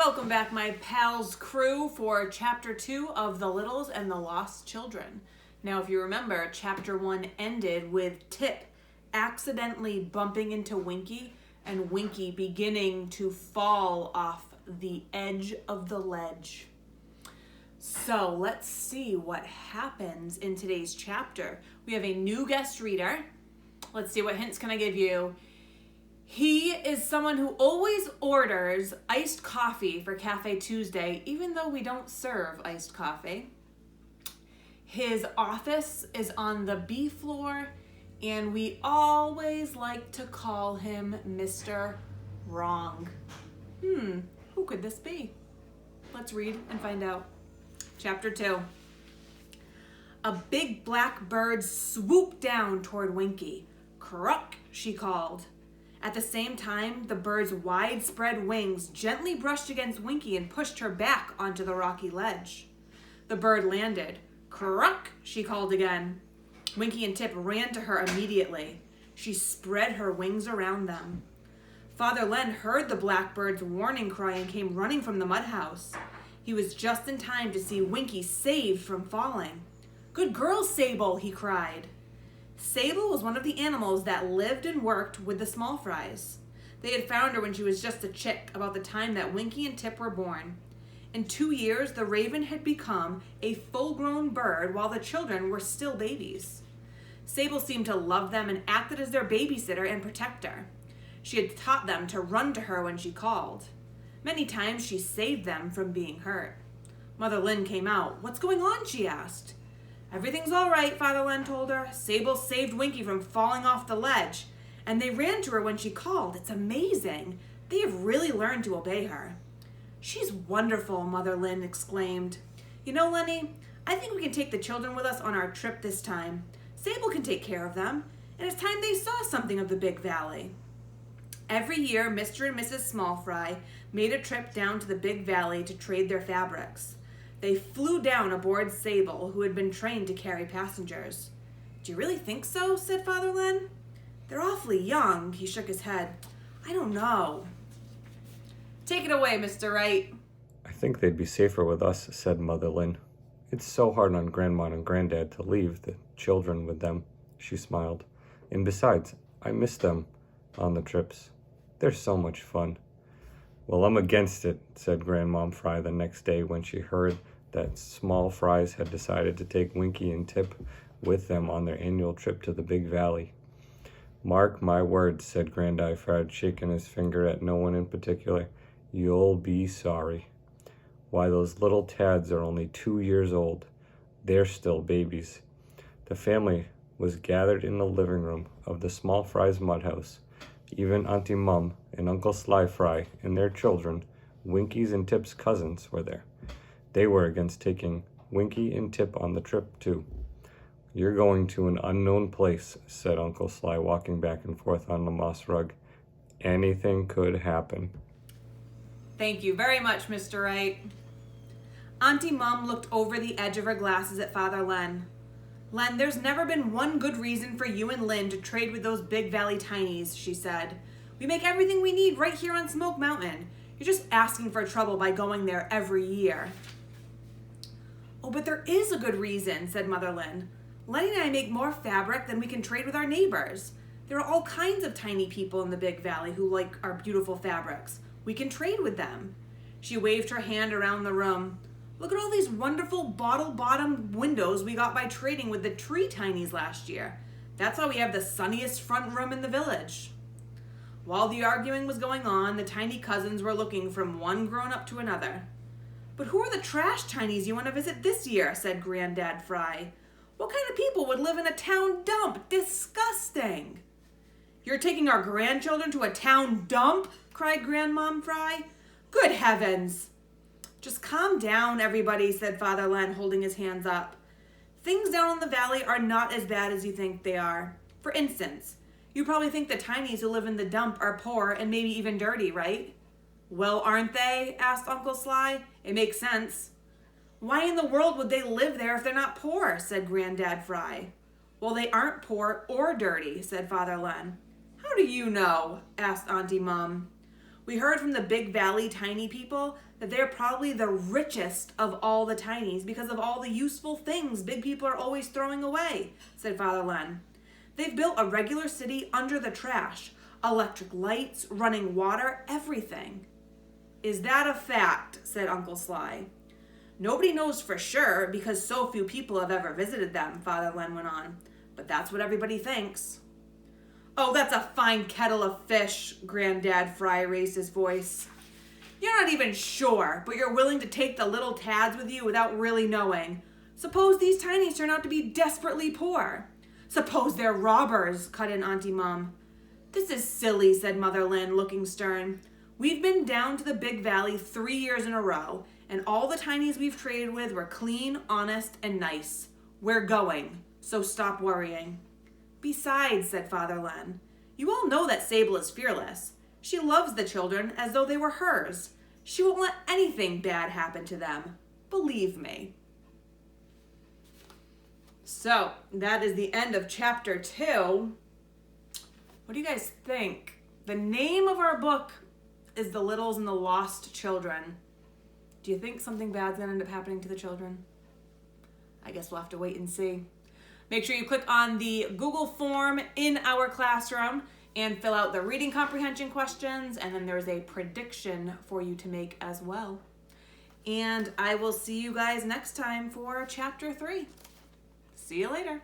Welcome back, my pals crew, for Chapter 2 of The Littles and the Lost Children. Now, if you remember, Chapter 1 ended with Tip accidentally bumping into Winky and Winky beginning to fall off the edge of the ledge. So, let's see what happens in today's chapter. We have a new guest reader. Let's see, what hints can I give you? He is someone who always orders iced coffee for Cafe Tuesday, even though we don't serve iced coffee. His office is on the B floor, and we always like to call him Mr. Wrong. Who could this be? Let's read and find out. Chapter 2. A big black bird swooped down toward Winky. "Croak," she called. At the same time, the bird's widespread wings gently brushed against Winky and pushed her back onto the rocky ledge. The bird landed. "Croak," she called again. Winky and Tip ran to her immediately. She spread her wings around them. Father Len heard the blackbird's warning cry and came running from the mud house. He was just in time to see Winky saved from falling. "Good girl, Sable," he cried. Sable was one of the animals that lived and worked with the small fries. They had found her when she was just a chick, about the time that Winky and Tip were born. In 2 years, the raven had become a full-grown bird while the children were still babies. Sable seemed to love them and acted as their babysitter and protector. She had taught them to run to her when she called. Many times she saved them from being hurt. Mother Lynn came out. "What's going on?" she asked. "Everything's all right," Father Len told her. "Sable saved Winky from falling off the ledge, and they ran to her when she called. It's amazing. They have really learned to obey her." "She's wonderful," Mother Lynn exclaimed. "You know, Lenny, I think we can take the children with us on our trip this time. Sable can take care of them, and it's time they saw something of the Big Valley." Every year, Mr. and Mrs. Smallfry made a trip down to the Big Valley to trade their fabrics. They flew down aboard Sable, who had been trained to carry passengers. "Do you really think so?" said Father Len. "They're awfully young." He shook his head. "I don't know." "Take it away, Mr. Wright." "I think they'd be safer with us," said Mother Lynn. "It's so hard on Grandma and Granddad to leave the children with them," she smiled. "And besides, I miss them on the trips. They're so much fun." "Well, I'm against it," said Grandmom Fry the next day when she heard that Small Fries had decided to take Winky and Tip with them on their annual trip to the Big Valley. "Mark my words," said Grandeye Fred, shaking his finger at no one in particular. "You'll be sorry. Why, those little tads are only 2 years old. They're still babies." The family was gathered in the living room of the Small Fries mud house. Even Auntie Mum and Uncle Sly Fry and their children, Winky's and Tip's cousins, were there. They were against taking Winky and Tip on the trip, too. "You're going to an unknown place," said Uncle Sly, walking back and forth on the moss rug. "Anything could happen." "Thank you very much, Mr. Wright." Auntie Mum looked over the edge of her glasses at Father Len. "Len, there's never been one good reason for you and Lynn to trade with those Big Valley Tinies," she said. "We make everything we need right here on Smoke Mountain. You're just asking for trouble by going there every year." "Oh, but there is a good reason," said Mother Lynn. "Lenny and I make more fabric than we can trade with our neighbors. There are all kinds of tiny people in the Big Valley who like our beautiful fabrics. We can trade with them." She waved her hand around the room. "Look at all these wonderful bottle-bottom windows we got by trading with the tree tinies last year. That's why we have the sunniest front room in the village." While the arguing was going on, the tiny cousins were looking from one grown-up to another. "But who are the trash tinies you want to visit this year?" said Granddad Fry. "What kind of people would live in a town dump? Disgusting!" "You're taking our grandchildren to a town dump?" cried Grandmom Fry. "Good heavens!" "Just calm down, everybody," said Father Len, holding his hands up. "Things down in the valley are not as bad as you think they are. For instance, you probably think the tinies who live in the dump are poor and maybe even dirty, right?" "Well, aren't they?" asked Uncle Sly. "It makes sense." "Why in the world would they live there if they're not poor?" said Granddad Fry. "Well, they aren't poor or dirty," said Father Len. "How do you know?" asked Auntie Mum. We heard from the Big Valley tiny people that they're probably the richest of all the tinies because of all the useful things big people are always throwing away, said Father Len. They've built a regular city under the trash, electric lights, running water, everything. Is that a fact? Said Uncle Sly. Nobody knows for sure because so few people have ever visited them, Father Len went on. But that's what everybody thinks. Oh, that's a fine kettle of fish, Granddad Fry raised his voice. You're not even sure, but you're willing to take the little Tads with you without really knowing. Suppose these tinies turn out to be desperately poor. Suppose they're robbers, cut in Auntie Mum. This is silly, said Mother Lynn, looking stern. We've been down to the Big Valley 3 years in a row, and all the tinies we've traded with were clean, honest, and nice. We're going, so stop worrying. Besides, said Father Len, you all know that Sable is fearless. She loves the children as though they were hers. She won't let anything bad happen to them. Believe me. So, that is the end of chapter 2. What do you guys think? The name of our book is The Littles and the Lost Children. Do you think something bad's going to end up happening to the children? I guess we'll have to wait and see. Make sure you click on the Google form in our classroom and fill out the reading comprehension questions, and then there's a prediction for you to make as well. And I will see you guys next time for chapter 3. See you later.